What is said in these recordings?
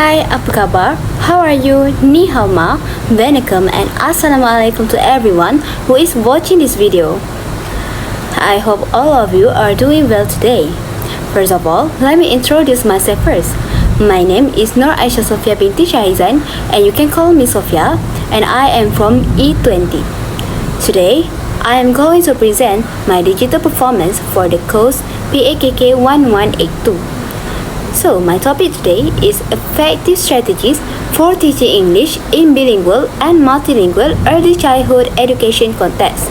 Hai, apa kabar? How are you? Ni hao ma, Vanakkam and Assalamualaikum to everyone who is watching this video. I hope all of you are doing well today. First of all, let me introduce myself first. My name is Nur Aisyah Sofia binti Syahizan and you can call me Sofia, and I am from E20. Today, I am going to present my digital performance for the course PAKK1182. So, my topic today is effective strategies for teaching English in bilingual and multilingual early childhood education context.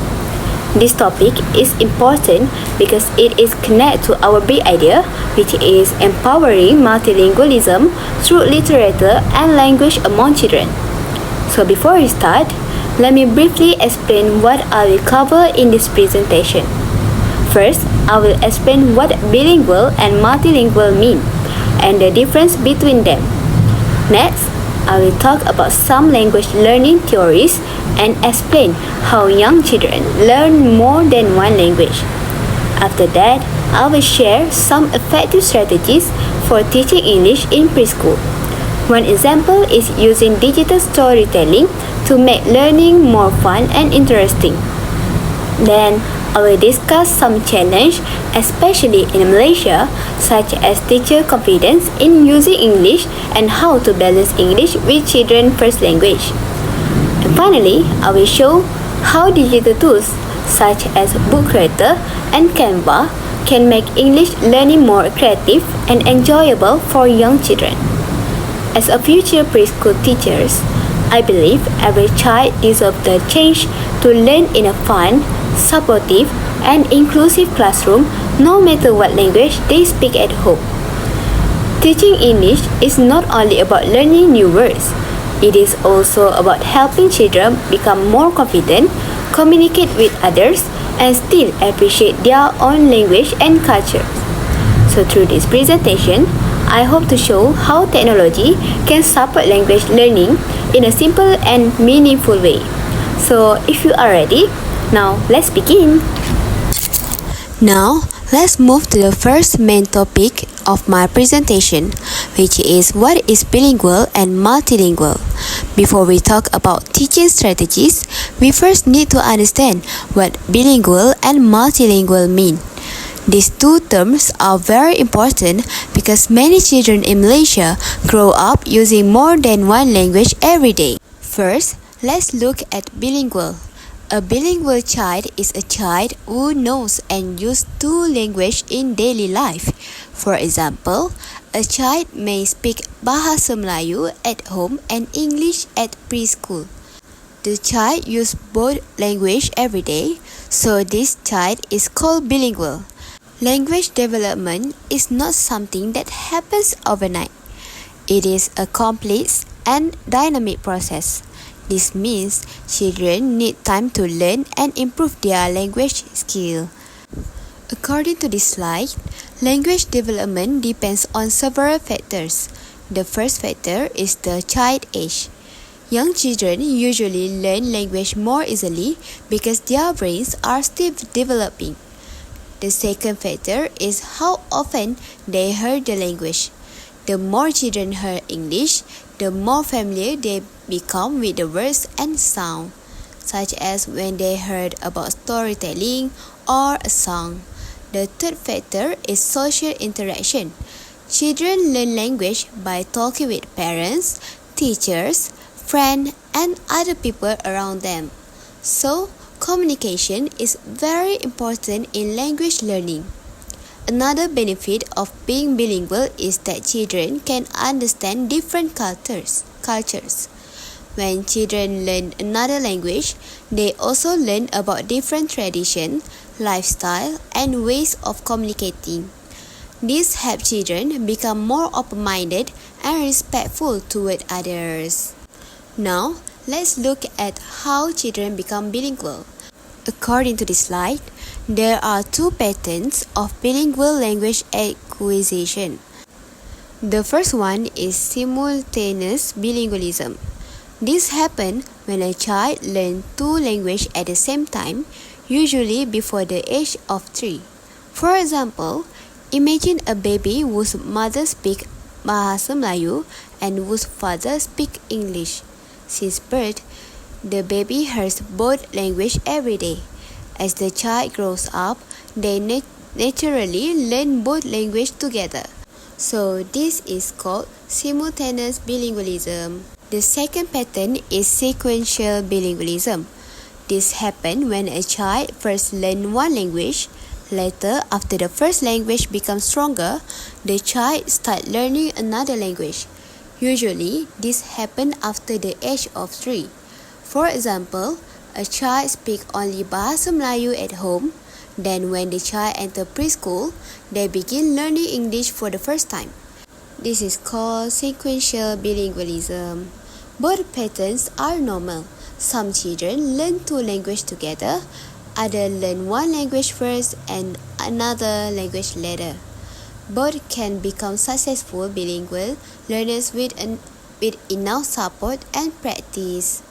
This topic is important because it is connected to our big idea, which is empowering multilingualism through literature and language among children. So before we start, let me briefly explain what I will cover in this presentation. First, I will explain what bilingual and multilingual mean and the difference between them. Next, I will talk about some language learning theories and explain how young children learn more than one language. After that, I will share some effective strategies for teaching English in preschool. One example is using digital storytelling to make learning more fun and interesting. Then, I will discuss some challenges, especially in Malaysia, such as teacher confidence in using English and how to balance English with children's first language. And finally, I will show how digital tools such as Book Creator and Canva can make English learning more creative and enjoyable for young children. As a future preschool teacher, I believe every child deserves the chance to learn in a fun, supportive, and inclusive classroom no matter what language they speak at home. Teaching English is not only about learning new words, it is also about helping children become more confident, communicate with others, and still appreciate their own language and culture. So through this presentation, I hope to show how technology can support language learning in a simple and meaningful way. So if you are ready, now let's begin. Now, let's move to the first main topic of my presentation, which is what is bilingual and multilingual. Before we talk about teaching strategies, we first need to understand what bilingual and multilingual mean. These two terms are very important because many children in Malaysia grow up using more than one language every day. First, let's look at bilingual. A bilingual child is a child who knows and uses two languages in daily life. For example, a child may speak Bahasa Melayu at home and English at preschool. The child uses both languages every day, so this child is called bilingual. Language development is not something that happens overnight. It is a complex and dynamic process. This means children need time to learn and improve their language skill. According to this slide, language development depends on several factors. The first factor is the child age. Young children usually learn language more easily because their brains are still developing. The second factor is how often they hear the language. The more children hear English, the more familiar they become with the words and sound, such as when they heard about storytelling or a song. The third factor is social interaction. Children learn language by talking with parents, teachers, friends, and other people around them. So, communication is very important in language learning. Another benefit of being bilingual is that children can understand different cultures. When children learn another language, they also learn about different traditions, lifestyle, and ways of communicating. This helps children become more open-minded and respectful toward others. Now, let's look at how children become bilingual. According to this slide, there are two patterns of bilingual language acquisition. The first one is simultaneous bilingualism. This happens when a child learns two languages at the same time, usually before the age of 3. For example, imagine a baby whose mother speaks Bahasa Melayu and whose father speaks English. Since birth, the baby hears both languages every day. As the child grows up, they naturally learn both languages together. So this is called simultaneous bilingualism. The second pattern is sequential bilingualism. This happens when a child first learns one language. Later, after the first language becomes stronger, the child starts learning another language. Usually, this happens after the age of 3. For example, a child speaks only Bahasa Melayu at home. Then when the child enters preschool, they begin learning English for the first time. This is called sequential bilingualism. Both patterns are normal. Some children learn 2 languages together, others learn 1 language first and another language later. Both can become successful bilingual learners with enough support and practice.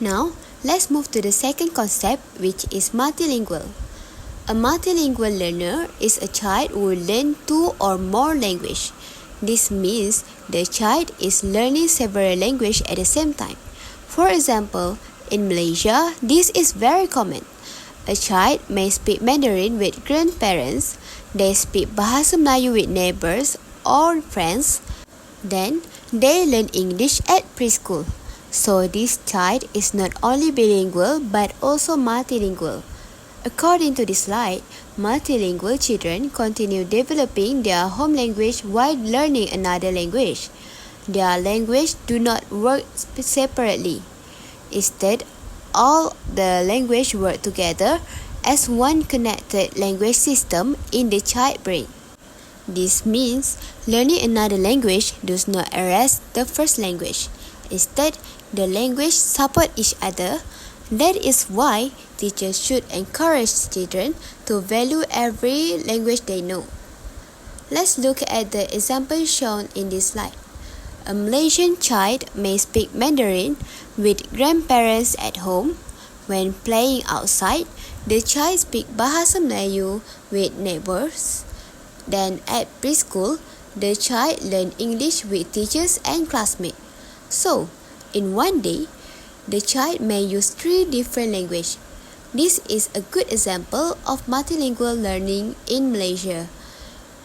Now, let's move to the second concept, which is multilingual. A multilingual learner is a child who learns 2 or more languages. This means the child is learning several languages at the same time. For example, in Malaysia, this is very common. A child may speak Mandarin with grandparents, they speak Bahasa Melayu with neighbors or friends, then they learn English at preschool. So this child is not only bilingual but also multilingual. According to this slide, multilingual children continue developing their home language while learning another language. Their languages do not work separately. Instead, all the languages work together as one connected language system in the child brain. This means learning another language does not erase the first language. Instead, the languages support each other. That is why teachers should encourage children to value every language they know. Let's look at the example shown in this slide. A Malaysian child may speak Mandarin with grandparents at home. When playing outside, the child speaks Bahasa Melayu with neighbors. Then at preschool, the child learns English with teachers and classmates. So, in one day, the child may use 3 different languages. This is a good example of multilingual learning in Malaysia.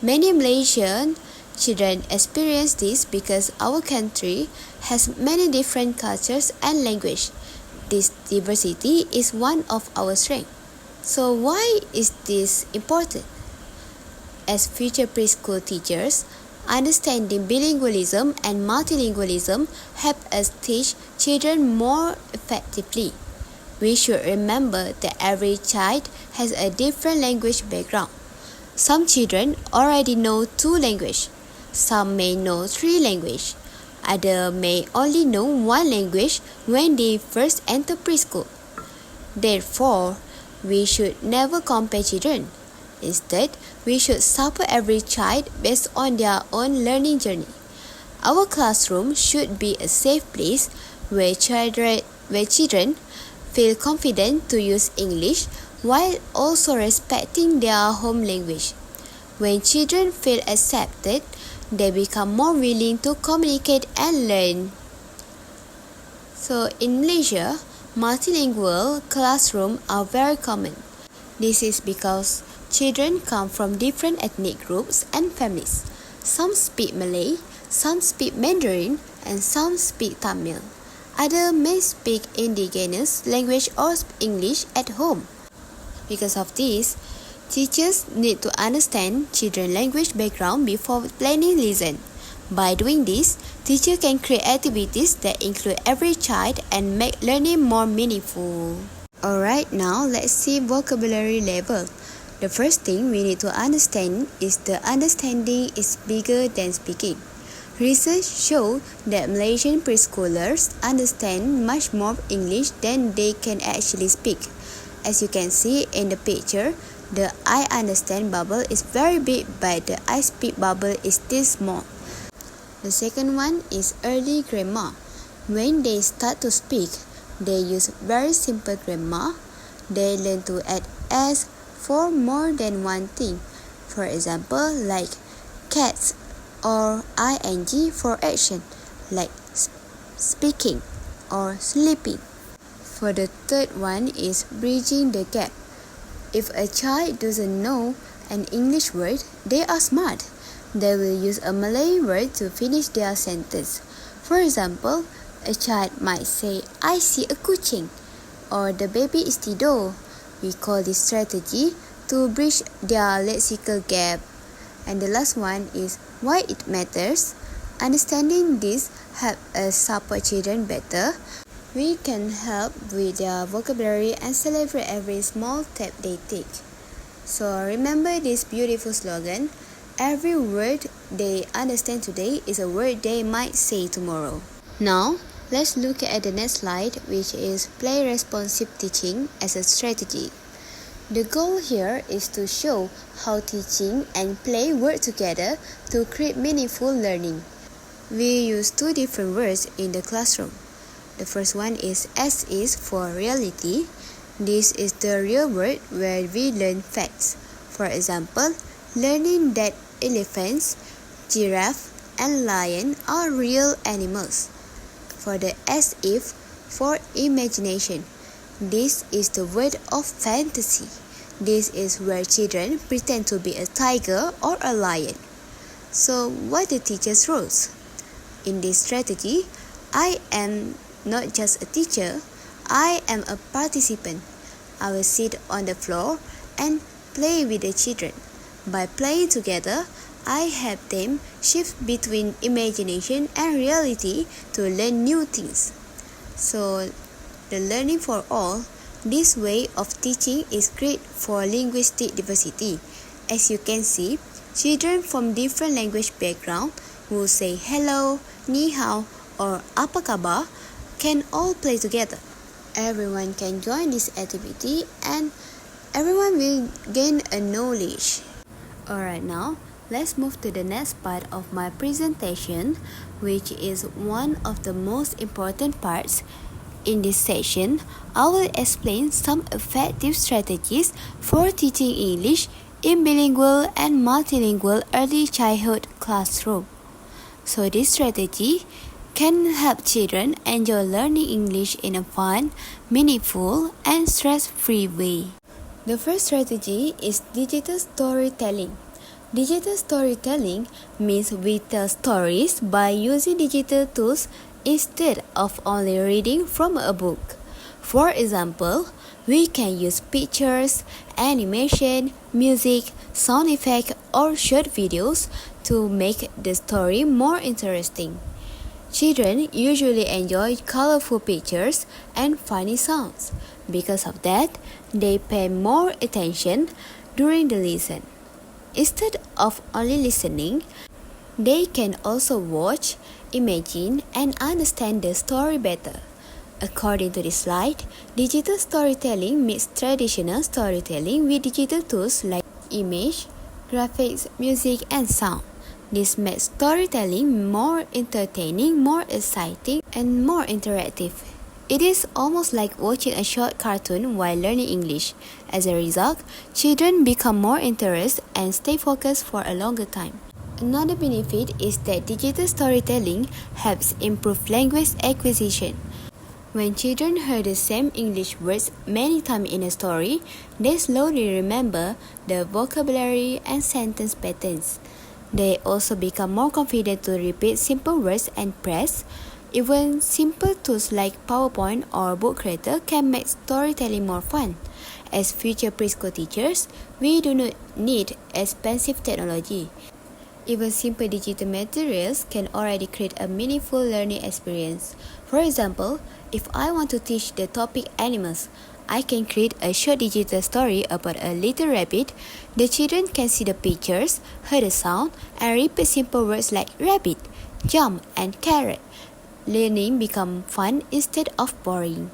Many Malaysian children experience this because our country has many different cultures and languages. This diversity is one of our strengths. So why is this important? As future preschool teachers, understanding bilingualism and multilingualism help us teach children more effectively. We should remember that every child has a different language background. Some children already know 2 languages. Some may know 3 languages. Others may only know 1 language when they first enter preschool. Therefore, we should never compare children. Instead, we should support every child based on their own learning journey. Our classroom should be a safe place where children feel confident to use English while also respecting their home language. When children feel accepted, they become more willing to communicate and learn. So in Malaysia, multilingual classrooms are very common. This is because children come from different ethnic groups and families. Some speak Malay, some speak Mandarin, and some speak Tamil. Others may speak indigenous language or English at home. Because of this, teachers need to understand children's language background before planning lesson. By doing this, teachers can create activities that include every child and make learning more meaningful. Alright, now let's see vocabulary level. The first thing we need to understand is the understanding is bigger than speaking. Research shows that Malaysian preschoolers understand much more English than they can actually speak. As you can see in the picture, the I understand bubble is very big but the I speak bubble is still small. The second one is early grammar. When they start to speak, they use very simple grammar. They learn to add S for more than one thing. For example, like cats, or ing for action, like speaking or sleeping. For the third one is bridging the gap. If a child doesn't know an English word, they are smart. They will use a Malay word to finish their sentence. For example, a child might say, I see a kucing, or the baby is tidur. We call this strategy to bridge their lexical gap. And the last one is why it matters. Understanding this helps us support children better. We can help with their vocabulary and celebrate every small step they take. So remember this beautiful slogan. Every word they understand today is a word they might say tomorrow. Now, let's look at the next slide, which is play responsive teaching as a strategy. The goal here is to show how teaching and play work together to create meaningful learning. We use two different words in the classroom. The first one is as is for reality. This is the real world where we learn facts. For example, learning that elephants, giraffe, and lion are real animals. For the as if for imagination. This is the word of fantasy. This is where children pretend to be a tiger or a lion. So what are the teacher's roles? In this strategy, I am not just a teacher, I am a participant. I will sit on the floor and play with the children. By playing together, I help them shift between imagination and reality to learn new things. So, the learning for all, this way of teaching is great for linguistic diversity. As you can see, children from different language backgrounds who say hello, ni hao, or apa kabar can all play together. Everyone can join this activity and everyone will gain a knowledge. Alright, now let's move to the next part of my presentation, which is one of the most important parts. In this session, I will explain some effective strategies for teaching English in bilingual and multilingual early childhood classroom. So this strategy can help children enjoy learning English in a fun, meaningful, and stress-free way. The first strategy is digital storytelling. Digital storytelling means we tell stories by using digital tools instead of only reading from a book. For example, we can use pictures, animation, music, sound effects, or short videos to make the story more interesting. Children usually enjoy colorful pictures and funny sounds. Because of that, they pay more attention during the lesson. Instead of only listening, they can also watch, imagine, and understand the story better. According to this slide, digital storytelling mixes traditional storytelling with digital tools like image, graphics, music, and sound. This makes storytelling more entertaining, more exciting, and more interactive. It is almost like watching a short cartoon while learning English. As a result, children become more interested and stay focused for a longer time. Another benefit is that digital storytelling helps improve language acquisition. When children hear the same English words many times in a story, they slowly remember the vocabulary and sentence patterns. They also become more confident to repeat simple words and press. Even simple tools like PowerPoint or Book Creator can make storytelling more fun. As future preschool teachers, we do not need expensive technology. Even simple digital materials can already create a meaningful learning experience. For example, if I want to teach the topic animals, I can create a short digital story about a little rabbit. The children can see the pictures, hear the sound, and repeat simple words like rabbit, jump, and carrot. Learning becomes fun instead of boring.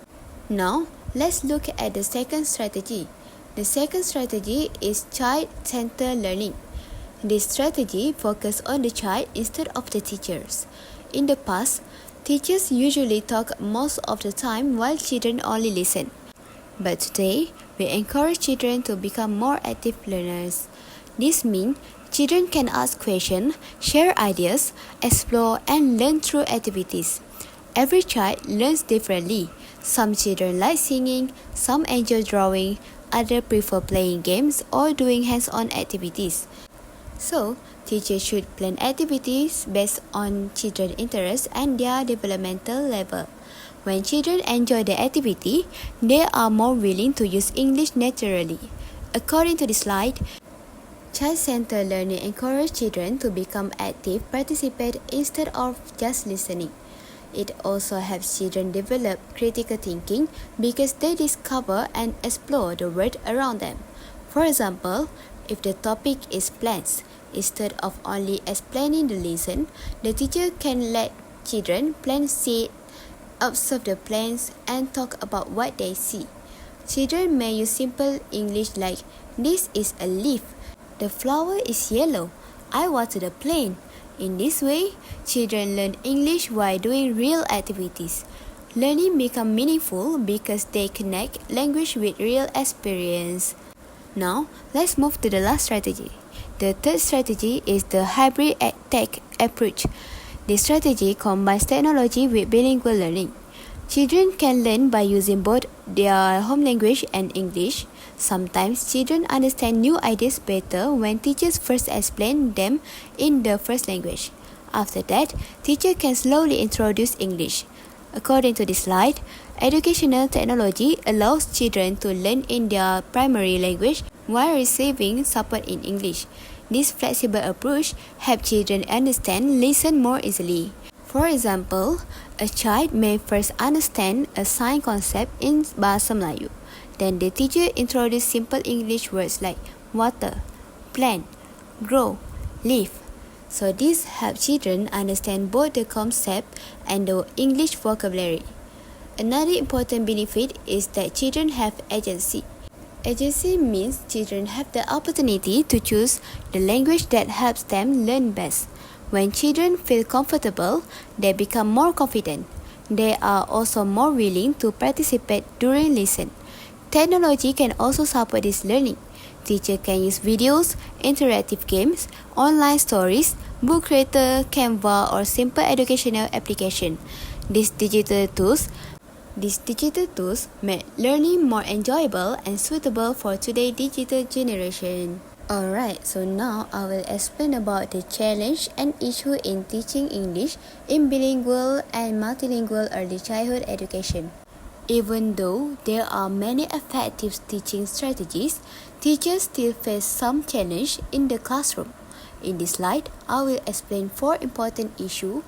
Now, let's look at the second strategy. The second strategy is child-centered learning. This strategy focuses on the child instead of the teachers. In the past, teachers usually talk most of the time while children only listen. But today, we encourage children to become more active learners. This means Children can ask questions, share ideas, explore, and learn through activities. Every child learns differently. Some children like singing, some enjoy drawing, others prefer playing games or doing hands-on activities. So, teachers should plan activities based on children's interests and their developmental level. When children enjoy the activity, they are more willing to use English naturally. According to the slide, child-centered learning encourages children to become active participants instead of just listening. It also helps children develop critical thinking because they discover and explore the world around them. For example, if the topic is plants, instead of only explaining the lesson, the teacher can let children plant seed, observe the plants, and talk about what they see. Children may use simple English like, "This is a leaf. The flower is yellow. I water the plant." In this way, children learn English while doing real activities. Learning becomes meaningful because they connect language with real experience. Now, let's move to the last strategy. The third strategy is the hybrid tech approach. This strategy combines technology with bilingual learning. Children can learn by using both their home language and English. Sometimes children understand new ideas better when teachers first explain them in the first language. After that, teacher can slowly introduce English. According to this slide, educational technology allows children to learn in their primary language while receiving support in English. This flexible approach helps children understand listen more easily. For example, a child may first understand a sign concept in Bahasa Melayu. Then the teacher introduces simple English words like water, plant, grow, leaf. So this helps children understand both the concept and the English vocabulary. Another important benefit is that children have agency. Agency means children have the opportunity to choose the language that helps them learn best. When children feel comfortable, they become more confident. They are also more willing to participate during lesson. Technology can also support this learning. Teachers can use videos, interactive games, online stories, book creator, Canva, or simple educational application. These digital tools make learning more enjoyable and suitable for today's digital generation. Alright, so now I will explain about the challenge and issue in teaching English in bilingual and multilingual early childhood education. Even though there are many effective teaching strategies, teachers still face some challenge in the classroom. In this slide, I will explain 4 important issues,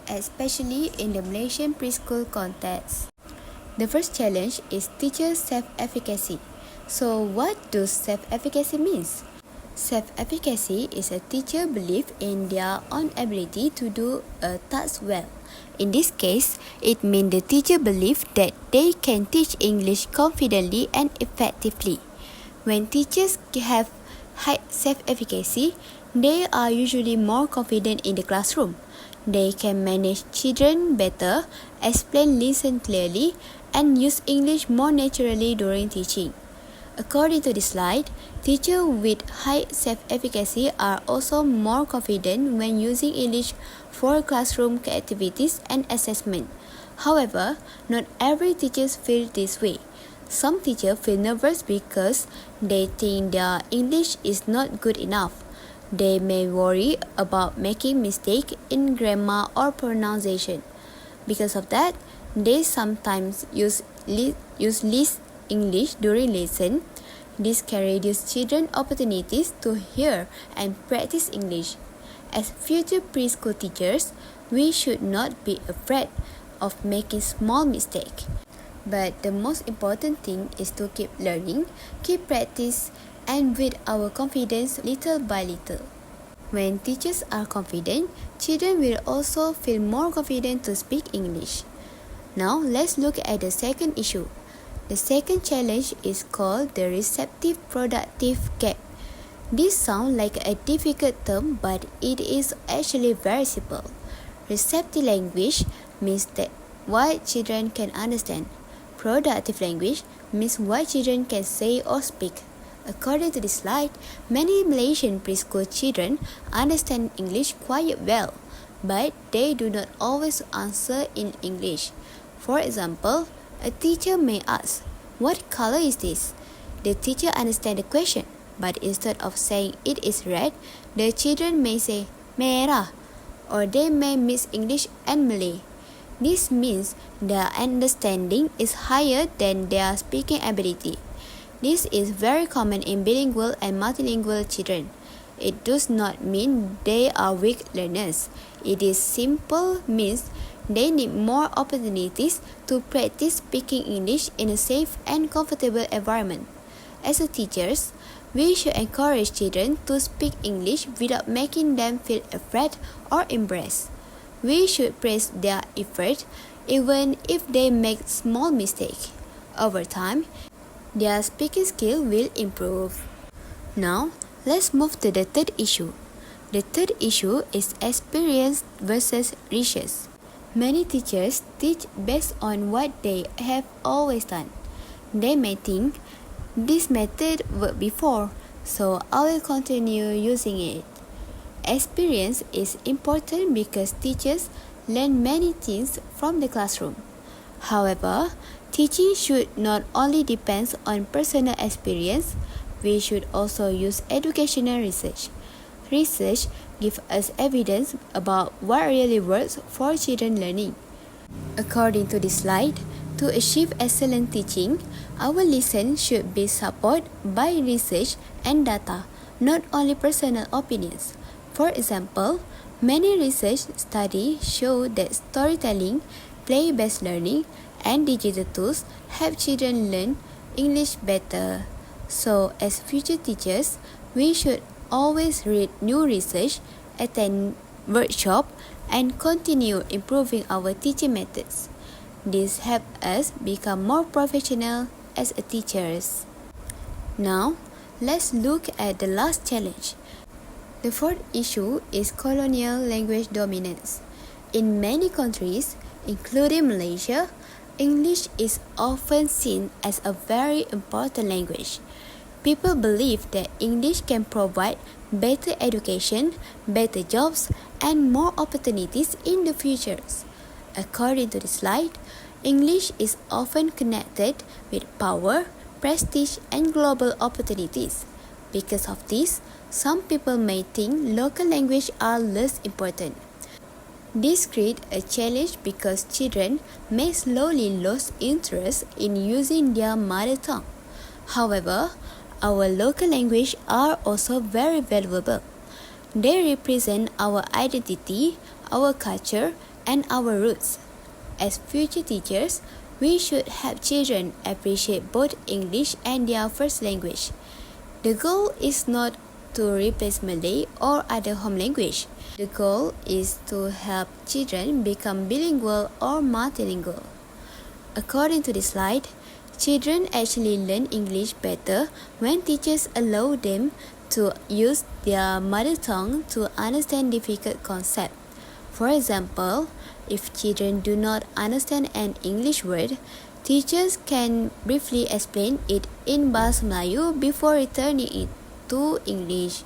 especially in the Malaysian preschool context. The first challenge is teacher self-efficacy. So what does self-efficacy mean? Self-efficacy is a teacher's belief in their own ability to do a task well. In this case, it means the teacher believes that they can teach English confidently and effectively. When teachers have high self-efficacy, they are usually more confident in the classroom. They can manage children better, explain lessons clearly, and use English more naturally during teaching. According to this slide, teachers with high self-efficacy are also more confident when using English for classroom activities and assessment. However, not every teacher feels this way. Some teachers feel nervous because they think their English is not good enough. They may worry about making mistakes in grammar or pronunciation. Because of that, they sometimes use less English during lesson. This can reduce children's opportunities to hear and practice English. As future preschool teachers, we should not be afraid of making small mistakes. But the most important thing is to keep learning, keep practice, and build our confidence little by little. When teachers are confident, children will also feel more confident to speak English. Now, let's look at the second issue. The second challenge is called the receptive-productive gap. This sounds like a difficult term, but it is actually very simple. Receptive language means that what children can understand. Productive language means what children can say or speak. According to this slide, many Malaysian preschool children understand English quite well, but they do not always answer in English. For example, a teacher may ask, "What color is this?" The teacher understands the question, but instead of saying it is red, the children may say merah, or they may mix English and Malay. This means their understanding is higher than their speaking ability. This is very common in bilingual and multilingual children. It does not mean they are weak learners. It is simple means they need more opportunities to practice speaking English in a safe and comfortable environment. As a teachers, we should encourage children to speak English without making them feel afraid or embarrassed. We should praise their effort even if they make small mistakes. Over time, their speaking skill will improve. Now, let's move to the third issue. The third issue is experience versus research. Many teachers teach based on what they have always done. They may think, this method worked before, so I will continue using it. Experience is important because teachers learn many things from the classroom. However, teaching should not only depend on personal experience, we should also use educational research. Research gives us evidence about what really works for children learning. According to this slide, to achieve excellent teaching, our lesson should be supported by research and data, not only personal opinions. For example, many research studies show that storytelling, play-based learning, and digital tools help children learn English better. So, as future teachers, we should always read new research, attend workshops, and continue improving our teaching methods. This helps us become more professional as teachers. Now, let's look at the last challenge. The fourth issue is colonial language dominance. In many countries, including Malaysia, English is often seen as a very important language. People believe that English can provide better education, better jobs, and more opportunities in the future. According to the slide, English is often connected with power, prestige, and global opportunities. Because of this, some people may think local languages are less important. This creates a challenge because children may slowly lose interest in using their mother tongue. However, our local languages are also very valuable. They represent our identity, our culture, and our roots. As future teachers, we should help children appreciate both English and their first language. The goal is not to replace Malay or other home language. The goal is to help children become bilingual or multilingual. According to this slide, children actually learn English better when teachers allow them to use their mother tongue to understand difficult concepts. For example, if children do not understand an English word, teachers can briefly explain it in Bahasa Melayu before returning it to English.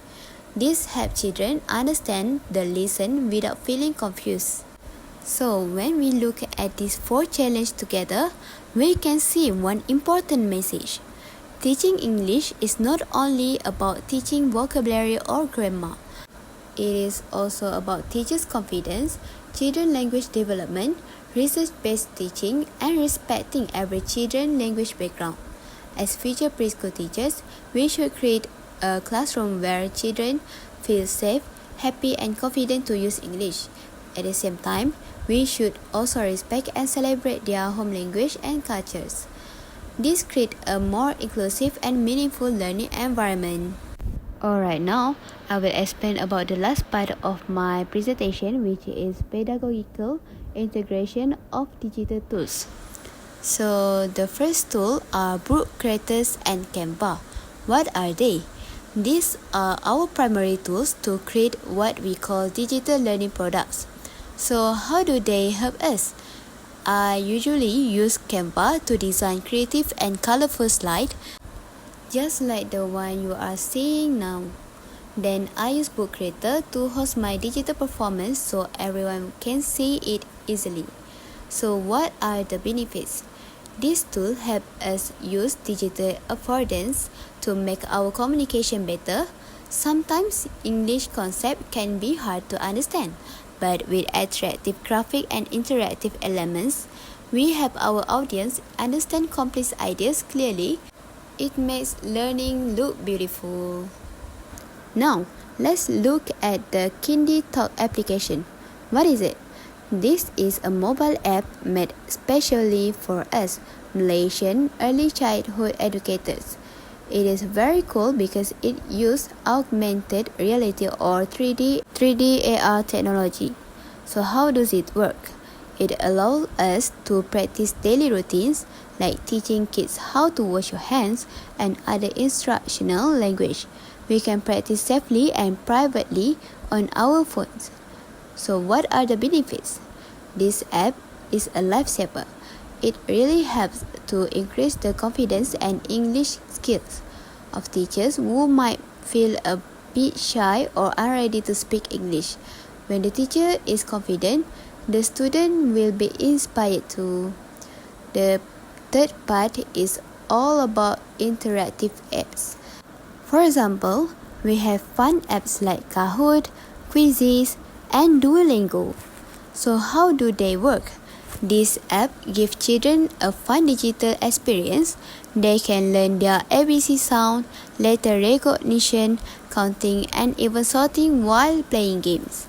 This helps children understand the lesson without feeling confused. So, when we look at these four challenges together, we can see one important message. Teaching English is not only about teaching vocabulary or grammar. It is also about teachers' confidence, children language development, research-based teaching, and respecting every children's language background. As future preschool teachers, we should create a classroom where children feel safe, happy, and confident to use English. At the same time, we should also respect and celebrate their home language and cultures. This creates a more inclusive and meaningful learning environment. Alright, now I will explain about the last part of my presentation, which is pedagogical integration of digital tools. So the first tool are Book Creators and Canva. What are they? These are our primary tools to create what we call digital learning products. So how do they help us? I usually use Canva to design creative and colorful slides. just like the one you are seeing now. Then I use Book Creator to host my digital performance so everyone can see it easily. So what are the benefits? This tool helps us use digital affordance to make our communication better. Sometimes English concepts can be hard to understand, but with attractive graphic and interactive elements, we help our audience understand complex ideas clearly. It makes learning look beautiful. Now, let's look at the Kindy Talk application. What is it? This is a mobile app made specially for us, Malaysian early childhood educators. It is very cool because it uses augmented reality or 3D AR technology. So how does it work? It allows us to practice daily routines like teaching kids how to wash your hands and other instructional language. We can practice safely and privately on our phones. So what are the benefits? This app is a lifesaver. It really helps to increase the confidence and English skills of teachers who might feel a bit shy or unready to speak English. When the teacher is confident, the student will be inspired too. The third part is all about interactive apps. For example, we have fun apps like Kahoot, Quizzes, and Duolingo. So how do they work? This app gives children a fun digital experience. They can learn their ABC sound, letter recognition, counting, and even sorting while playing games.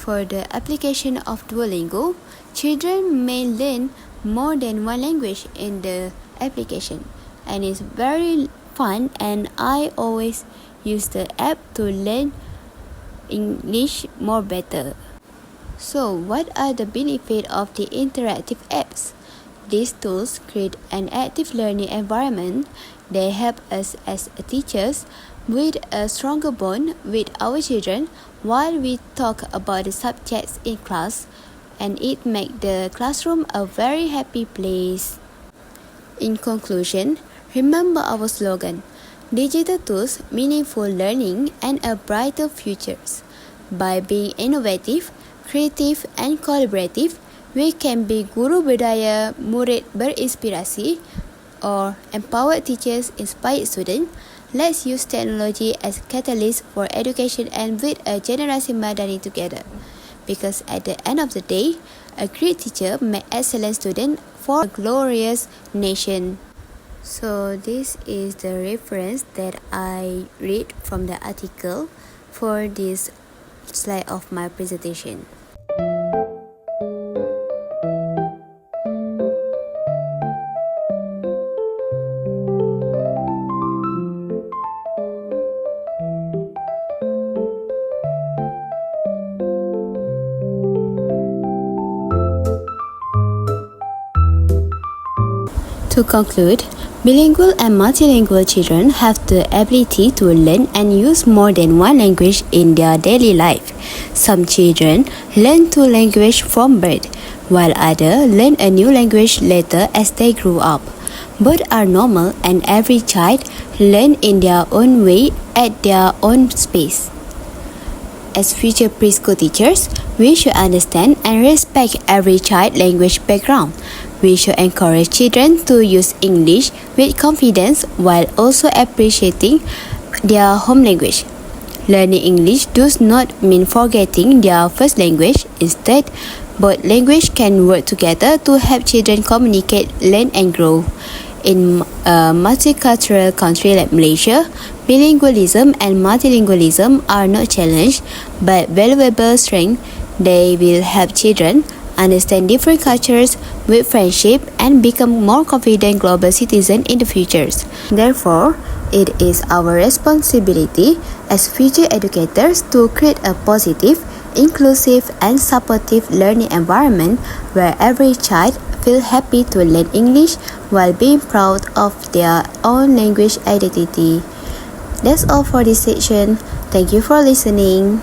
For the application of Duolingo, children may learn more than one language in the application, and it's very fun, and I always use the app to learn English more better. So what are the benefits of the interactive apps? These tools create an active learning environment. They help us as teachers with a stronger bond with our children while we talk about the subjects in class, and it makes the classroom a very happy place. In conclusion, remember our slogan: digital tools, meaningful learning, and a brighter futures. By being innovative, creative, and collaborative, we can be guru berdaya, murid berinspirasi, or empowered teachers, inspired students. Let's use technology as a catalyst for education and build a generasi Madani together. Because at the end of the day, a great teacher makes excellent student for a glorious nation. So this is the reference that I read from the article for this slide of my presentation. To conclude, bilingual and multilingual children have the ability to learn and use more than one language in their daily life. Some children learn two languages from birth, while others learn a new language later as they grow up. Both are normal, and every child learns in their own way at their own pace. As future preschool teachers, we should understand and respect every child's language background. We should encourage children to use English with confidence while also appreciating their home language. Learning English does not mean forgetting their first language. Instead, both languages can work together to help children communicate, learn, and grow. In a multicultural country like Malaysia, bilingualism and multilingualism are not challenged but valuable strengths. They will help children understand different cultures, build friendship, and become more confident global citizens in the future. Therefore, it is our responsibility as future educators to create a positive, inclusive, and supportive learning environment where every child feels happy to learn English while being proud of their own language identity. That's all for this section. Thank you for listening.